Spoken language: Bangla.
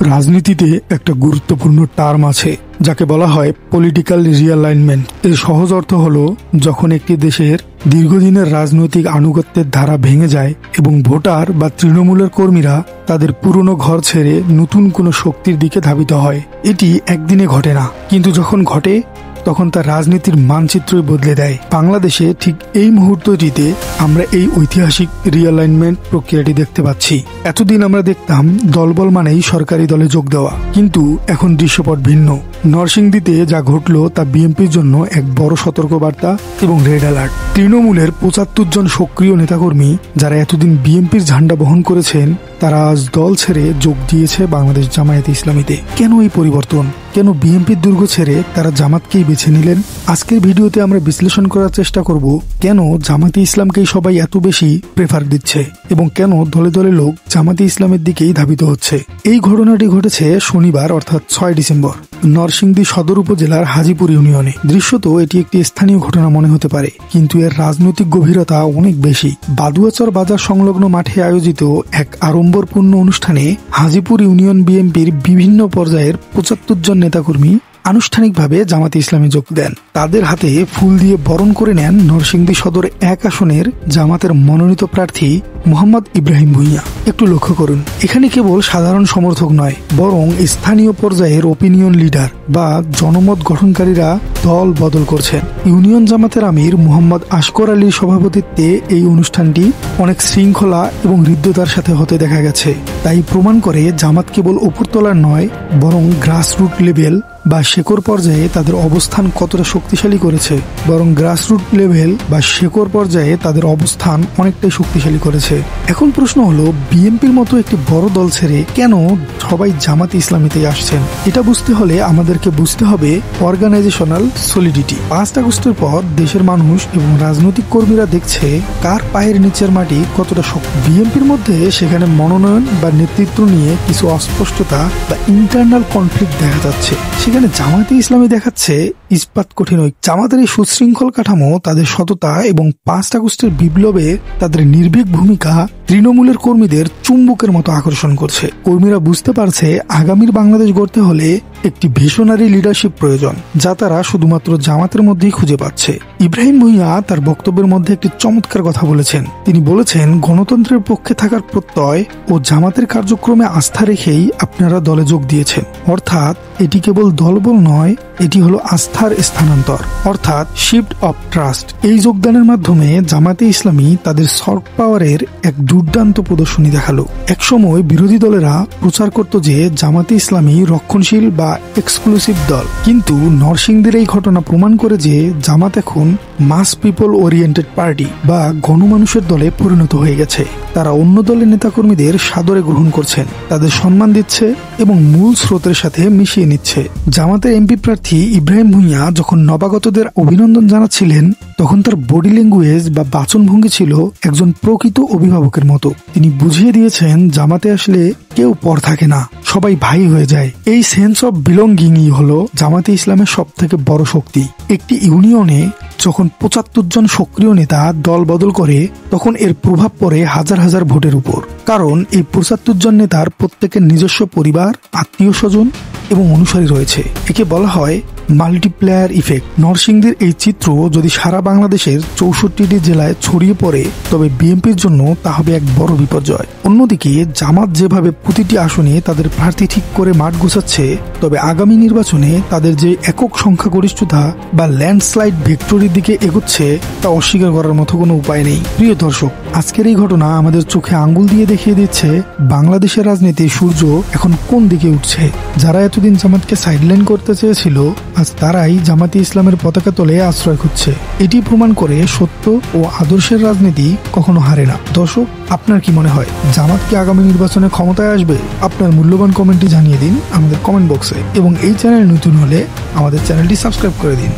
রাজনীতিতে একটা গুরুত্বপূর্ণ টার্ম আছে যাকে বলা হয় পলিটিক্যাল রিঅ্যালাইনমেন্ট। এর সহজ অর্থ হলো যখন একটি দেশের দীর্ঘদিনের রাজনৈতিক আনুগত্যের ধারা ভেঙে যায় এবং ভোটার বা তৃণমূলের কর্মীরা তাদের পুরনো ঘর ছেড়ে নতুন কোনো শক্তির দিকে ধাবিত হয়। এটি একদিনে ঘটে না, কিন্তু যখন ঘটে তখন তার রাজনীতির মানচিত্রই বদলে দেয়। বাংলাদেশে ঠিক এই মুহূর্তটিতে আমরা এই ঐতিহাসিক রিঅ্যালাইনমেন্ট প্রক্রিয়াটি দেখতে পাচ্ছি। এতদিন আমরা দেখতাম দলবল মানেই সরকারি দলে যোগ দেওয়া, কিন্তু এখন দৃশ্যপট ভিন্ন। নরসিংদীতে যা ঘটল তা বিএনপির জন্য এক বড় সতর্কবার্তা এবং রেড অ্যালার্ট। তৃণমূলের ৭৫ জন সক্রিয় নেতাকর্মী যারা এতদিন বিএনপির ঝান্ডা বহন করেছেন তারা আজ দল ছেড়ে যোগ দিয়েছে বাংলাদেশ জামায়াতে ইসলামীতে। কেন এই পরিবর্তন? কেন বিএনপির দুর্গ ছেড়ে তারা জামাতকেই বেছে নিলেন? আজকের ভিডিওতে আমরা বিশ্লেষণ করার চেষ্টা করব কেন জামাতে ইসলামকেই সবাই এত বেশি প্রেফার দিচ্ছে এবং কেন দলে দলে লোক জামাতে ইসলামের দিকেই ধাবিত হচ্ছে। এই ঘটনাটি ঘটেছে শনিবার অর্থাৎ ৬ ডিসেম্বর নরসিংদী সদর উপজেলার হাজিপুর ইউনিয়নে। দৃশ্যত এটি একটি স্থানীয় ঘটনা মনে হতে পারে, কিন্তু এর রাজনৈতিক গভীরতা অনেক বেশি। বাদুয়াচর বাজার সংলগ্ন মাঠে আয়োজিত এক আড়ম্বরপূর্ণ অনুষ্ঠানে হাজিপুর ইউনিয়ন বিএনপির বিভিন্ন পর্যায়ের ৭৫ জন নেতাকর্মী আনুষ্ঠানিকভাবে জামাতে ইসলামে যোগ দেন। তাদের হাতে ফুল দিয়ে বরণ করে নেন নরসিংদী সদর ১ আসনের জামাতের মনোনীত প্রার্থী মোহাম্মদ ইব্রাহিম ভূঁইয়া। একটু লক্ষ্য করুন, এখানে কেবল সাধারণ সমর্থক নয়, বরং স্থানীয় পর্যায়ের ওপিনিয়ন লিডার বা জনমত গঠনকারীরা দল বদল করছেন। ইউনিয়ন জামাতের আমির মোহাম্মদ আশকর আলীর সভাপতিত্বে এই অনুষ্ঠানটি অনেক শৃঙ্খলা এবং হৃদ্যতার সাথে হতে দেখা গেছে। তাই প্রমাণ করে জামাত কেবল উপরতলার নয়, বরং গ্রাসরুট লেভেল বা শেকড় পর্যায়ে তাদের অবস্থান কতটা শক্তিশালী করেছে। অনেকটাই শক্তিশালী করেছে। এখন প্রশ্ন হলো, বিএনপির মতো একটি বড় দল ছেড়ে কেন সবাই জামাতে ইসলামীতে আসছেন? এটা বুঝতে হলে আমাদেরকে বুঝতে হবে অর্গানাইজেশনাল সলিডিটি। ৫ আগস্টের পর দেশের মানুষ এবং রাজনৈতিক কর্মীরা দেখছে কার পায়ের নিচের মাটি কতটা শক্ত। বিএনপির মধ্যে সেখানে মনোনয়ন বা নেতৃত্ব নিয়ে কিছু অস্পষ্টতা বা ইন্টারনাল কনফ্লিক্ট দেখা যাচ্ছে। সেখানে জামাতে ইসলামী দেখাচ্ছে ইস্পাত কঠিন ঐক্য। জামাতের এই সুশৃঙ্খল কাঠামো, তাদের সততা এবং ৫ আগস্টের বিপ্লবে তাদের নির্ভীক ভূমিকা তৃণমূলের কর্মীদের চুম্বকের মতো আকর্ষণ করছে। কর্মীরা বুঝতে পারছে আগামীর বাংলাদেশ গড়তে হলে একটি ভিশনারি লিডারশিপ প্রয়োজন, যা তারা শুধুমাত্র জামাতের মধ্যেই খুঁজে পাচ্ছে। ইব্রাহিম ভূঁইয়া তার বক্তব্যের মধ্যে একটি চমৎকার কথা বলেছেন। তিনি বলেছেন, গণতন্ত্রের পক্ষে থাকার প্রত্যয় ও জামাতের কার্যক্রমে আস্থা রেখেই আপনারা দলে যোগ দিয়েছেন। অর্থাৎ এটি কেবল দলবল নয়, এটি হলো আস্থার স্থানান্তর, অর্থাৎ শিফট অফ ট্রাস্ট। এই যোগদানের মাধ্যমে জামাতে ইসলামী তাদের সফট পাওয়ারের এক দুর্দান্ত প্রদর্শনী দেখালো। একসময় বিরোধী দলেরা প্রচার করত যে জামাতে ইসলামী রক্ষণশীল বা এক্সক্লুসিভ দল, কিন্তু নরসিংদীর এই ঘটনা প্রমাণ করে যে জামাত এখন মাস পিপল ওরিয়েন্টেড পার্টি বা গণমানুষের দলে পরিণত হয়ে গেছে। তারা অন্য দলের নেতাকর্মীদের সাদরে গ্রহণ করছেন, তাদের সম্মান দিচ্ছে এবং মূল স্রোতের সাথে মিশিয়ে নিচ্ছে। জামাতের এমপি প্রার্থী ইব্রাহিম ভূঁইয়া যখন নবাগতদের অভিনন্দন জানাচ্ছিলেন, তখন তার বডি ল্যাঙ্গুয়েজ বা বাচনভঙ্গি ছিল একজন প্রকৃত অভিভাবকের মতো। তিনি বুঝিয়ে দিয়েছেন জামাতে আসলে কেউ পর থাকে না, সবাই ভাই হয়ে যায়। এই সেন্স অফ বিলঙ্গিংই হলো জামাতে ইসলামের সব থেকে বড় শক্তি। একটি ইউনিয়নে যখন ৭৫ জন সক্রিয় নেতা দল বদল করে, তখন এর প্রভাব পড়ে হাজার হাজার ভোটের উপর। কারণ এই ৭৫ জন নেতার প্রত্যেকের নিজস্ব পরিবার, আত্মীয় স্বজন এবং অনুসারী রয়েছে। একে বলা হয় মাল্টিপ্লায়ার ইফেক্ট। নরসিংদীর এই চিত্র যদি সারা বাংলাদেশের ৬৪টি জেলায় ছড়িয়ে পড়ে, তবে বিএনপির জন্য তা হবে এক বড় বিপর্যয়। অন্যদিকে জামাত যেভাবে প্রতিটি আসনে তাদের প্রার্থী ঠিক করে মাঠ গোছাচ্ছে, তবে আগামী নির্বাচনে তাদের যে একক সংখ্যাগরিষ্ঠতা বা ল্যান্ডস্লাইড ভিক্টোরির দিকে এগোচ্ছে, তা অস্বীকার করার মতো কোনো উপায় নেই। প্রিয় দর্শক, আজকের এই ঘটনা আমাদের চোখে আঙ্গুল দিয়ে দেখিয়ে দিচ্ছে বাংলাদেশের রাজনীতির সূর্য এখন কোন দিকে উঠছে। যারা এতদিন জামাতকে সাইডলাইন করতে চেয়েছিল, আজ তারাই জামাতে ইসলামের পতাকা তলে আশ্রয় খুঁজছে। এটি প্রমাণ করে সত্য ও আদর্শের রাজনীতি কখনো হারে না। দর্শক, আপনার কি মনে হয় জামাত কি আগামী নির্বাচনে ক্ষমতায় আসবে? আপনার মূল্যবান কমেন্টটি জানিয়ে দিন আমাদের কমেন্ট বক্সে, এবং এই চ্যানেল নতুন হলে আমাদের চ্যানেলটি সাবস্ক্রাইব করে দিন।